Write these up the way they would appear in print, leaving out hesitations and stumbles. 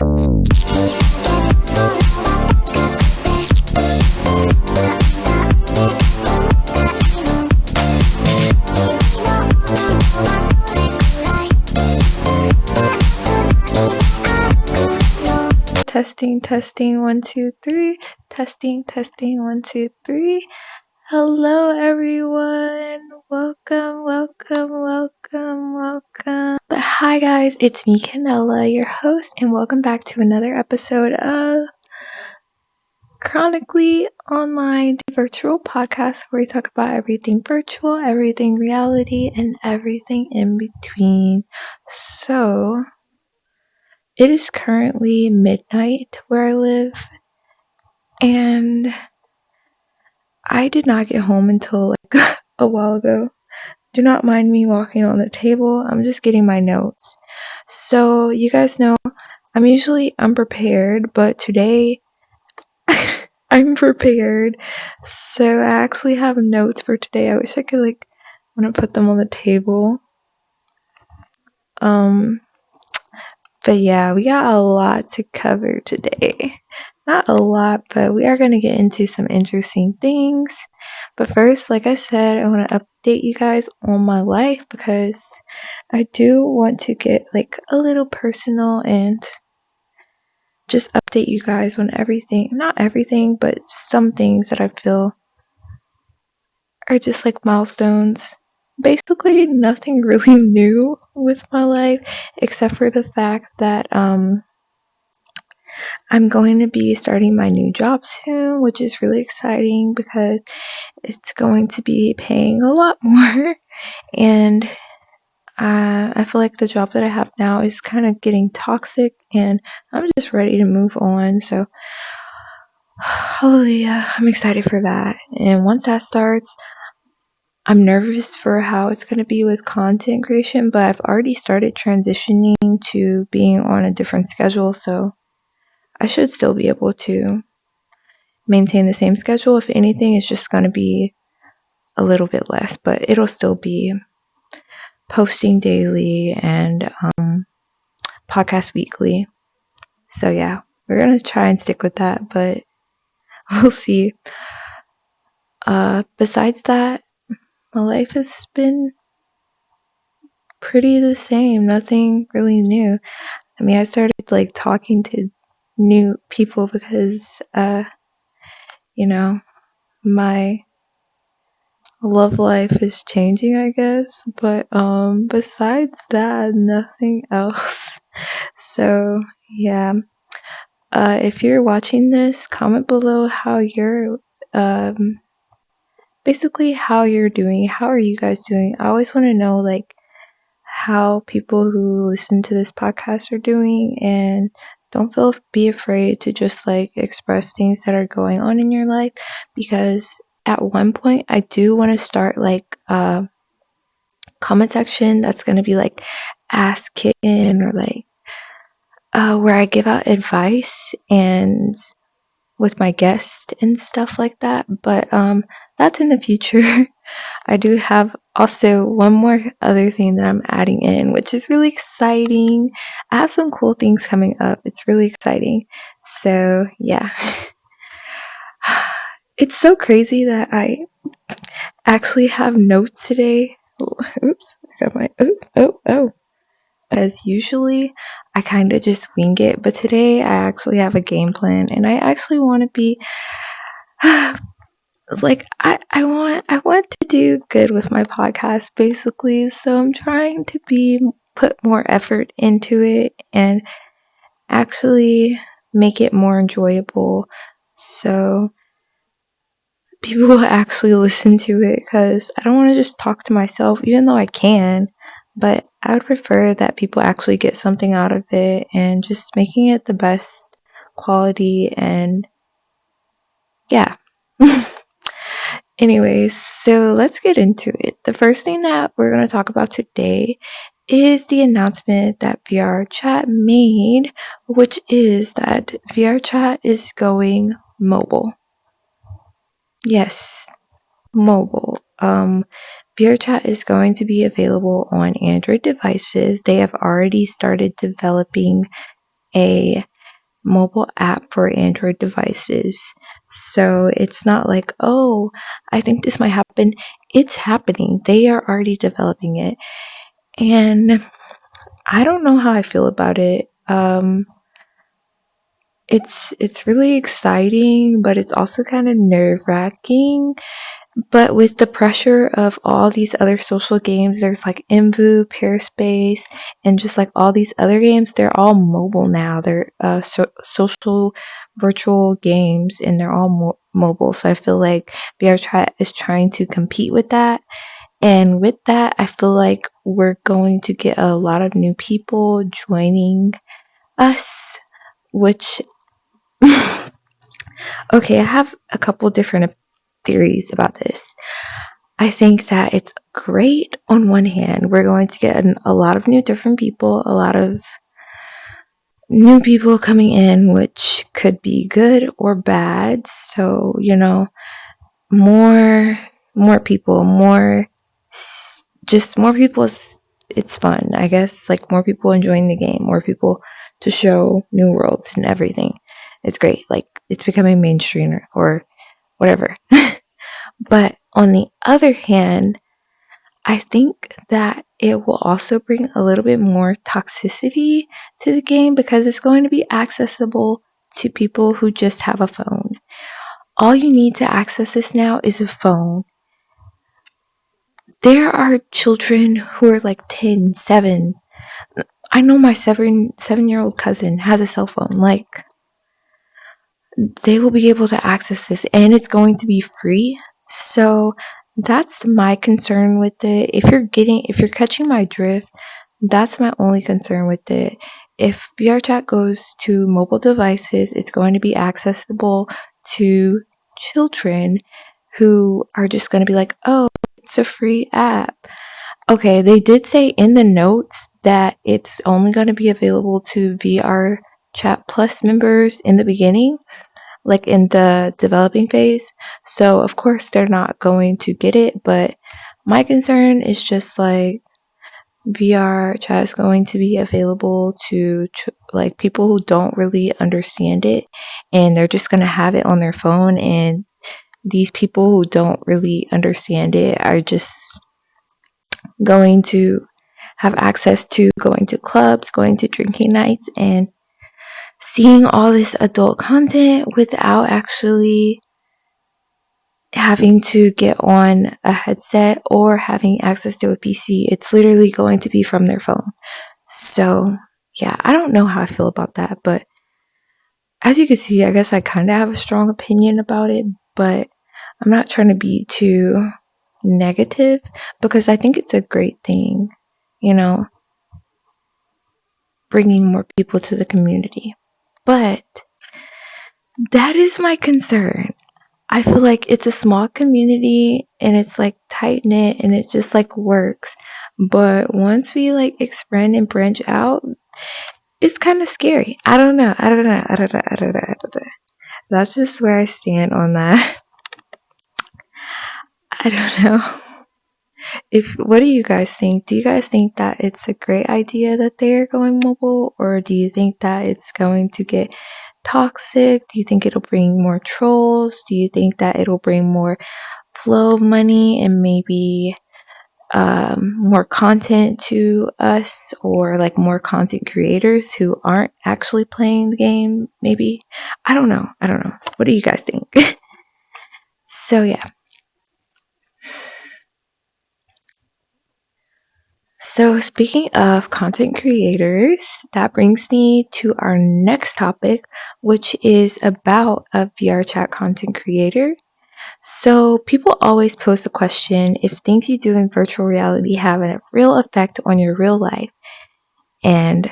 Testing 1 2 3. Testing 1 2 3. Hello everyone. Welcome. But hi guys, it's me Kittenela, your host, and welcome back to another episode of Chronically Online, the virtual podcast where we talk about everything virtual, everything reality, and everything in between. So it is currently midnight where I live, and I did not get home until a while ago. Do not mind me walking on the table. I'm just getting my notes. So you guys know I'm usually unprepared, but today I'm prepared. So I actually have notes for today. I wish I could want to put them on the table. But yeah, we got a lot to cover today. Not a lot, but we are going to get into some interesting things. But first, like I said, I want to update you guys on my life because I do want to get a little personal and just update you guys on everything. Not everything, but some things that I feel are just milestones. Basically, nothing really new with my life except for the fact that I'm going to be starting my new job soon, which is really exciting because it's going to be paying a lot more. And I feel like the job that I have now is kind of getting toxic, and I'm just ready to move on. So, hallelujah, I'm excited for that. And once that starts, I'm nervous for how it's going to be with content creation, but I've already started transitioning to being on a different schedule, so I should still be able to maintain the same schedule. If anything, it's just going to be a little bit less, but it'll still be posting daily and podcast weekly. So yeah, we're going to try and stick with that, but we'll see. Besides that, my life has been pretty the same. Nothing really new. I mean, I started talking to new people because my love life is changing, I guess, but besides that, nothing else. So yeah, if you're watching this, comment below how you're basically how you're doing. How are you guys doing? I always want to know how people who listen to this podcast are doing, and don't be afraid to just express things that are going on in your life, because at one point I do want to start a comment section that's going to be Ask Kitten, or where I give out advice and with my guest and stuff like that, but that's in the future. I do have also one more other thing that I'm adding in, which is really exciting. I have some cool things coming up. It's really exciting. So yeah. It's so crazy that I actually have notes today. Oops, I got my as usually I kind of just wing it, but today I actually have a game plan, and I actually want to be I want to do good with my podcast, basically. So I'm trying to put more effort into it and actually make it more enjoyable, so people will actually listen to it, because I don't want to just talk to myself, even though I can, but I would prefer that people actually get something out of it, and just making it the best quality. And yeah. Anyways, so let's get into it. The first thing that we're going to talk about today is the announcement that vrchat made, which is that vrchat is going mobile. Yes, mobile. vrchat is going to be available on Android devices. They have already started developing a mobile app for Android devices. So it's not like, oh, I think this might happen. It's happening. They are already developing it. And I don't know how I feel about it. It's really exciting, but it's also kind of nerve-wracking. But with the pressure of all these other social games, there's like Invu, Peerspace, and just like all these other games, they're all mobile now. They're social virtual games, and they're all mobile. So I feel like vrchat is trying to compete with that. And with that, I feel like we're going to get a lot of new people joining us, which okay, I have a couple different theories about this. I think that it's great on one hand. We're going to get a lot of new different people, a lot of new people coming in, which could be good or bad. So, more people, just more people. It's fun, I guess. Like more people enjoying the game, more people to show new worlds and everything. It's great. Like it's becoming mainstream or whatever. But on the other hand, I think that it will also bring a little bit more toxicity to the game because it's going to be accessible to people who just have a phone. All you need to access this now is a phone. There are children who are like 10, 7. I know my 7-year-old cousin has a cell phone. Like, they will be able to access this and it's going to be free. So that's my concern with it. If you're catching my drift, that's my only concern with it. If vrchat goes to mobile devices, it's going to be accessible to children who are just going to be like, oh, it's a free app. Okay, they did say in the notes that it's only going to be available to vrchat Plus members in the beginning, like in the developing phase. So of course they're not going to get it, but my concern is just like vrchat is going to be available to like people who don't really understand it, and they're just going to have it on their phone, and these people who don't really understand it are just going to have access to going to clubs, going to drinking nights, and seeing all this adult content without actually having to get on a headset or having access to a PC. It's literally going to be from their phone. So, yeah, I don't know how I feel about that, but as you can see, I guess I kind of have a strong opinion about it, but I'm not trying to be too negative because I think it's a great thing, bringing more people to the community. But that is my concern. I feel like it's a small community and it's like tight knit and it just like works. But once we like expand and branch out, it's kind of scary. I don't know. That's just where I stand on that. I don't know. What do you guys think? Do you guys think that it's a great idea that they're going mobile, or do you think that it's going to get toxic? Do you think it'll bring more trolls? Do you think that it'll bring more flow of money and maybe more content to us, or like more content creators who aren't actually playing the game? Maybe. I don't know. What do you guys think? So yeah. So speaking of content creators, that brings me to our next topic, which is about a vrchat content creator. So people always pose the question if things you do in virtual reality have a real effect on your real life. And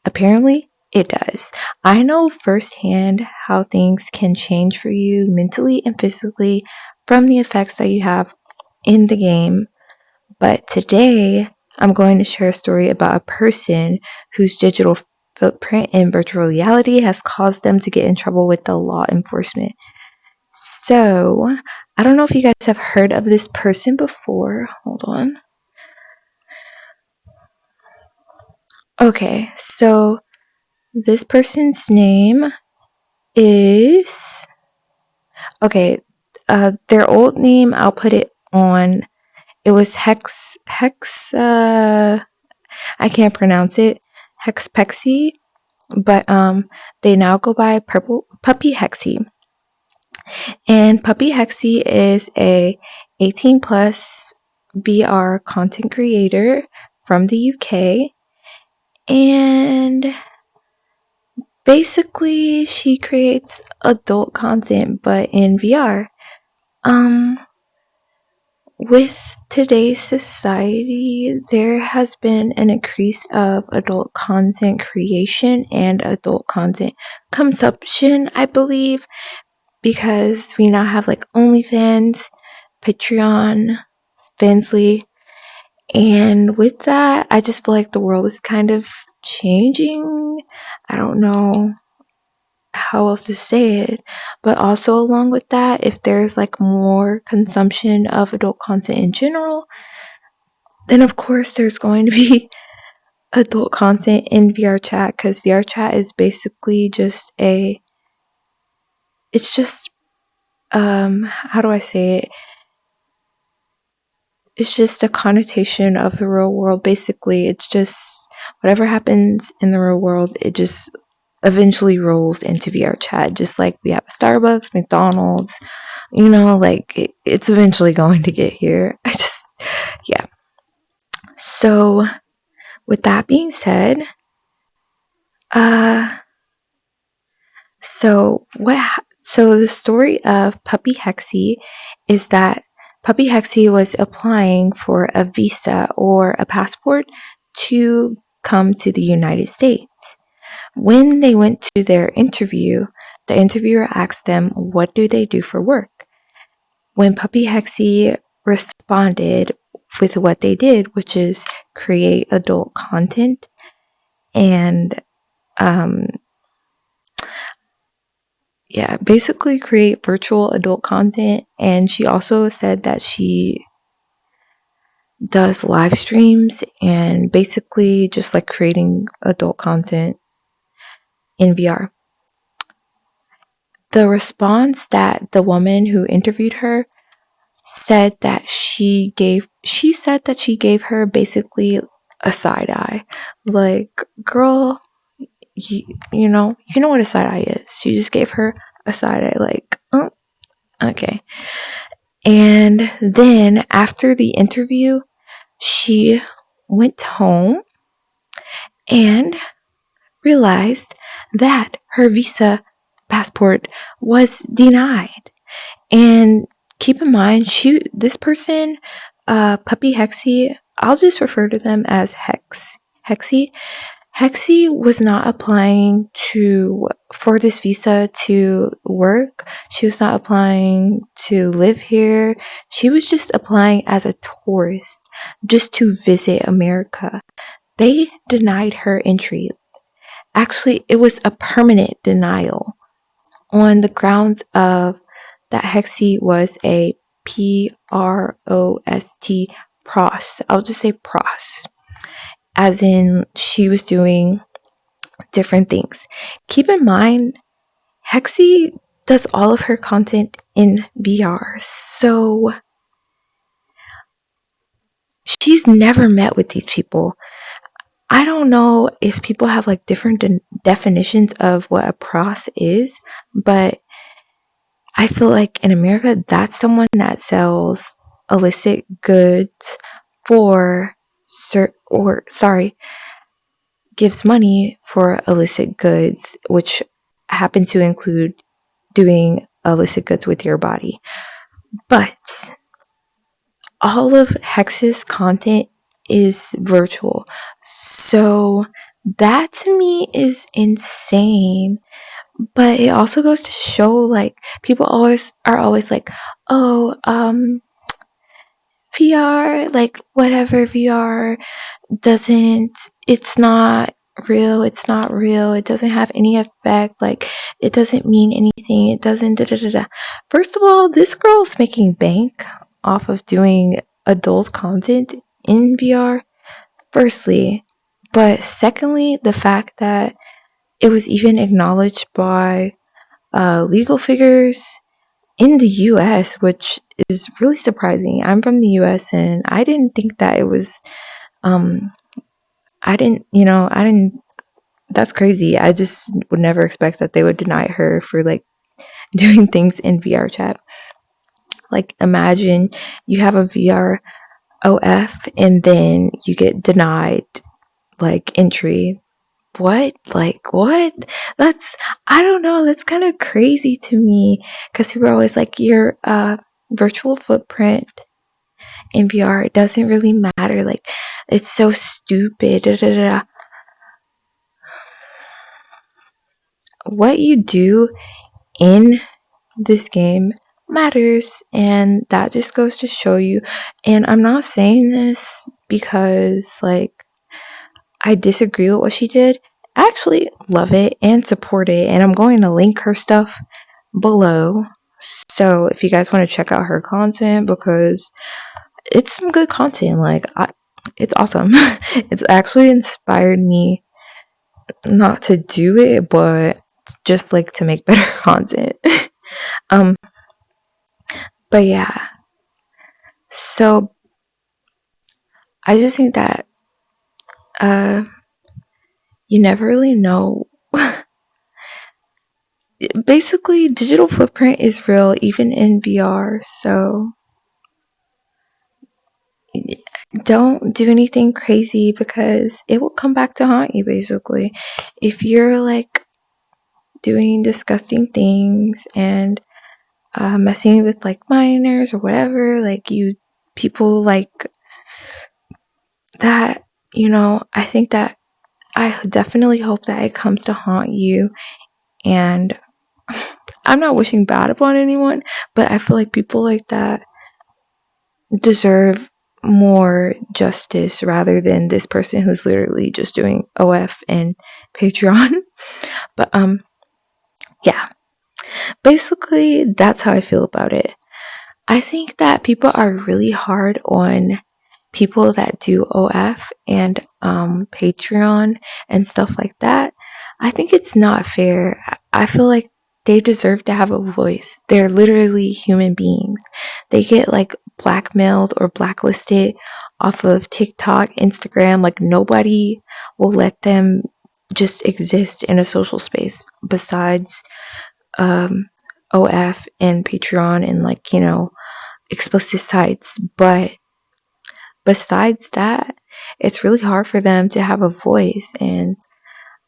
apparently it does. I know firsthand how things can change for you mentally and physically from the effects that you have in the game. But today, I'm going to share a story about a person whose digital footprint in virtual reality has caused them to get in trouble with the law enforcement. So, I don't know if you guys have heard of this person before. Hold on. Okay, so This person's name is, okay, their old name, I'll put it on. It was Hex, I can't pronounce it, Hexpexy, but they now go by Puppy Hexy. And Puppy Hexy is a 18 plus VR content creator from the UK. And basically she creates adult content but in VR. With today's society, there has been an increase of adult content creation and adult content consumption, I believe, because we now have like OnlyFans, Patreon, Fansly, and with that, I just feel like the world is kind of changing. I don't know how else to say it, but also along with that, if there's like more consumption of adult content in general, then of course there's going to be adult content in vrchat, because vrchat is basically just it's just how do I say it, it's just a connotation of the real world. Basically, it's just whatever happens in the real world, it just eventually rolls into vrchat, just like we have Starbucks, McDonald's, like it's eventually going to get here. Yeah. So with that being said, so the story of Puppy Hexy is that Puppy Hexy was applying for a visa or a passport to come to the United States. When they went to their interview, the interviewer asked them, what do they do for work? When Puppy Hexy responded with what they did, which is create adult content and basically create virtual adult content. And she also said that she does live streams and basically just like creating adult content in VR. The response that the woman who interviewed her said that she said that she gave her basically a side eye. Like, girl, you know what a side eye is. She just gave her a side eye, like, oh, okay. And then after the interview, she went home and realized that her visa passport was denied. And keep in mind, this person, Puppy Hexy, I'll just refer to them as Hexy. Hexy was not applying for this visa to work. She was not applying to live here. She was just applying as a tourist, just to visit America. They denied her entry. Actually, it was a permanent denial on the grounds of that Hexy was a PROST, pros. I'll just say pros. As in, she was doing different things. Keep in mind, Hexy does all of her content in VR, so she's never met with these people. I don't know if people have like different definitions of what a pros is, but I feel like in America, that's someone that sells illicit goods gives money for illicit goods, which happen to include doing illicit goods with your body. But all of Hex's content is virtual. So that to me is insane. But it also goes to show, like, people are always like, oh, VR, like, whatever, VR it's not real, it doesn't have any effect, like, it doesn't mean anything, it doesn't da-da-da-da. First of all, this girl's making bank off of doing adult content in VR, firstly. But secondly, the fact that it was even acknowledged by legal figures in the US, which is really surprising. I'm from the US and I didn't think that it was, I didn't, that's crazy. I just would never expect that they would deny her for like doing things in VRChat. Like, imagine you have a VR OF and then you get denied like entry. What? Like, what? That's, I don't know, that's kind of crazy to me, because people are always like, your virtual footprint in VR, it doesn't really matter, like, it's so stupid, da, da, da. What you do in this game matters, and that just goes to show you. And I'm not saying this because like I disagree with what she did. I actually love it and support it, and I'm going to link her stuff below. So if you guys want to check out her content, because it's some good content, like it's awesome. It's actually inspired me not to do it, but just like to make better content. But yeah. So I just think that you never really know. Basically, digital footprint is real even in VR, so don't do anything crazy because it will come back to haunt you. Basically, if you're like doing disgusting things and messing with like minors or whatever, like you people like that, I think that I definitely hope that it comes to haunt you. And I'm not wishing bad upon anyone, but I feel like people like that deserve more justice rather than this person who's literally just doing OF and Patreon. But yeah, basically that's how I feel about it. I think that people are really hard on people that do OF and Patreon and stuff like that. I think it's not fair. I feel like they deserve to have a voice. They're literally human beings. They get like blackmailed or blacklisted off of TikTok, Instagram. Like, nobody will let them just exist in a social space besides OF and Patreon and like, explicit sites. But besides that, it's really hard for them to have a voice, and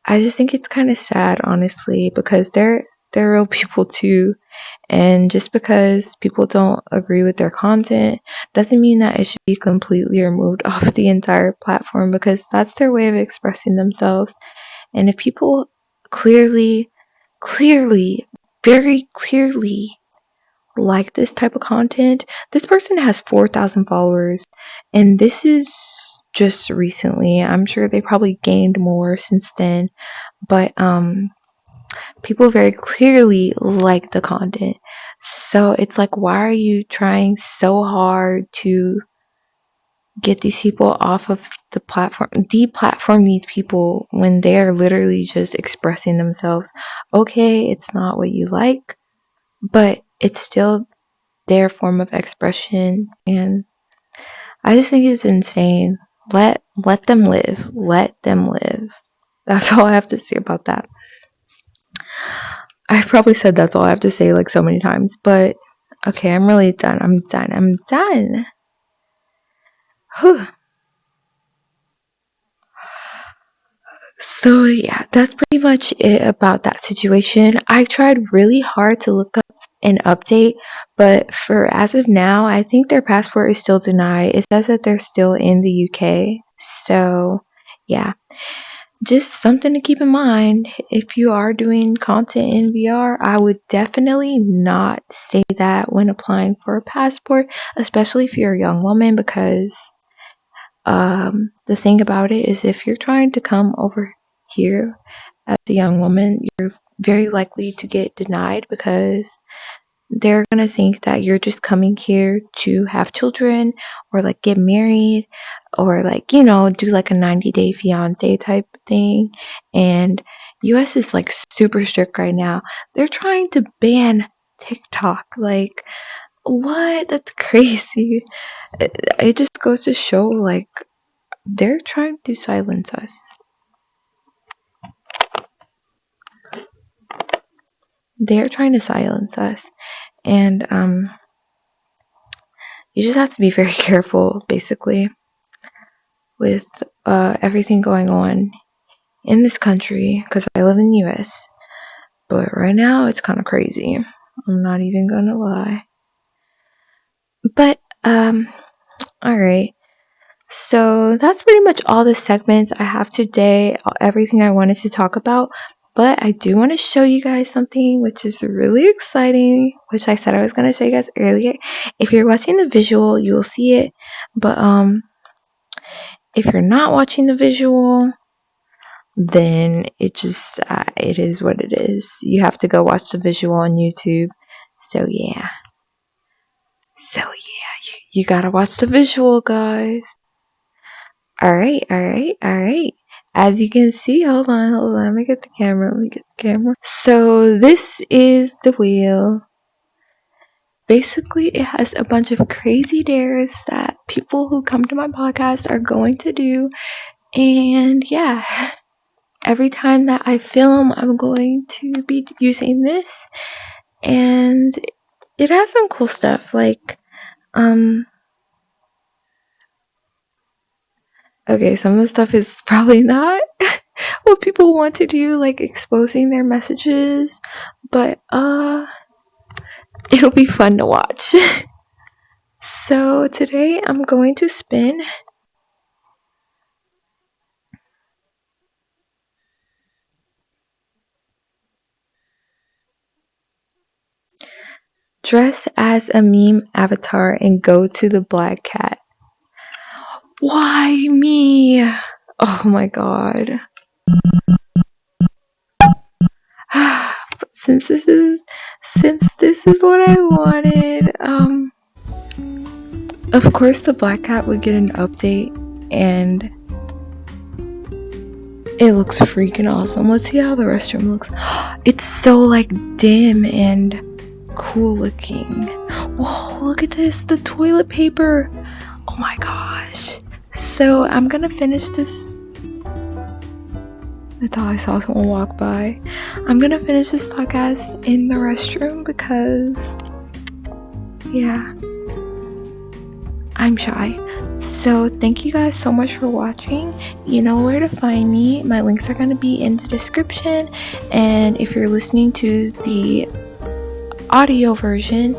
I just think it's kind of sad, honestly, because they're real people too, and just because people don't agree with their content doesn't mean that it should be completely removed off the entire platform, because that's their way of expressing themselves. And if people clearly, very clearly like this type of content, this person has 4,000 followers, and this is just recently. I'm sure they probably gained more since then, but people very clearly like the content. So it's like, why are you trying so hard to get these people off of the platform, deplatform these people when they're literally just expressing themselves? Okay, it's not what you like, but it's still their form of expression, and I just think it's insane. Let them live. Let them live. That's all I have to say about that. I've probably said that's all I have to say like so many times, but okay, I'm really done. I'm done. Whew. So yeah, that's pretty much it about that situation. I tried really hard to look up an update, but for as of now, I think their passport is still denied. It says that they're still in the UK. So yeah, just something to keep in mind. If you are doing content in VR, I would definitely not say that when applying for a passport, especially if you're a young woman, because the thing about it is, if you're trying to come over here as a young woman, you're very likely to get denied, because they're gonna think that you're just coming here to have children or like get married or like, do like a 90-day fiance type thing. And US is like super strict right now. They're trying to ban TikTok. Like, what? That's crazy. It just goes to show, like, they're trying to silence us. They're trying to silence us. And you just have to be very careful, basically, with everything going on in this country, because I live in the US. But right now, it's kind of crazy. I'm not even gonna lie. But, alright. So that's pretty much all the segments I have today, everything I wanted to talk about. But I do want to show you guys something which is really exciting, which I said I was going to show you guys earlier. If you're watching the visual, you will see it. But if you're not watching the visual, then it is what it is. You have to go watch the visual on YouTube. So yeah. You gotta watch the visual, guys. Alright. As you can see, hold on. Let me get the camera. So this is the wheel. Basically, it has a bunch of crazy dares that people who come to my podcast are going to do. And yeah, every time that I film, I'm going to be using this. And it has some cool stuff, like, okay, some of the stuff is probably not what people want to do, like exposing their messages, but it'll be fun to watch. So today I'm going to spin dress as a meme avatar and go to the black cat. Why me? Oh my god. But since this is what I wanted, of course the black cat would get an update and it looks freaking awesome. Let's see how the restroom looks. It's so like dim and cool looking. Whoa, look at this, the toilet paper. Oh my gosh. So I'm gonna finish this. I thought I saw someone walk by. I'm gonna finish this podcast in the restroom because, yeah, I'm shy. So thank you guys so much for watching. You know where to find me. My links are gonna be in the description. And if you're listening to the audio version,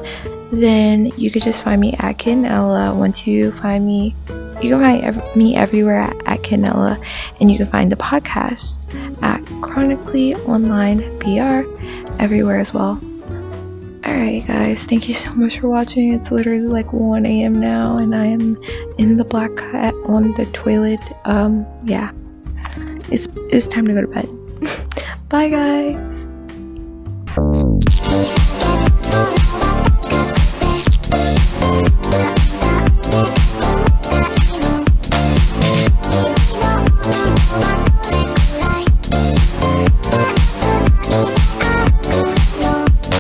then you could just find me at Kittenela. Once you find me, you can find me everywhere at Kittenela, and you can find the podcast at Chronically Online PR everywhere as well. Alright guys, thank you so much for watching. It's literally like 1 a.m. now and I am in the black cat on the toilet. Yeah, it's time to go to bed. Bye guys.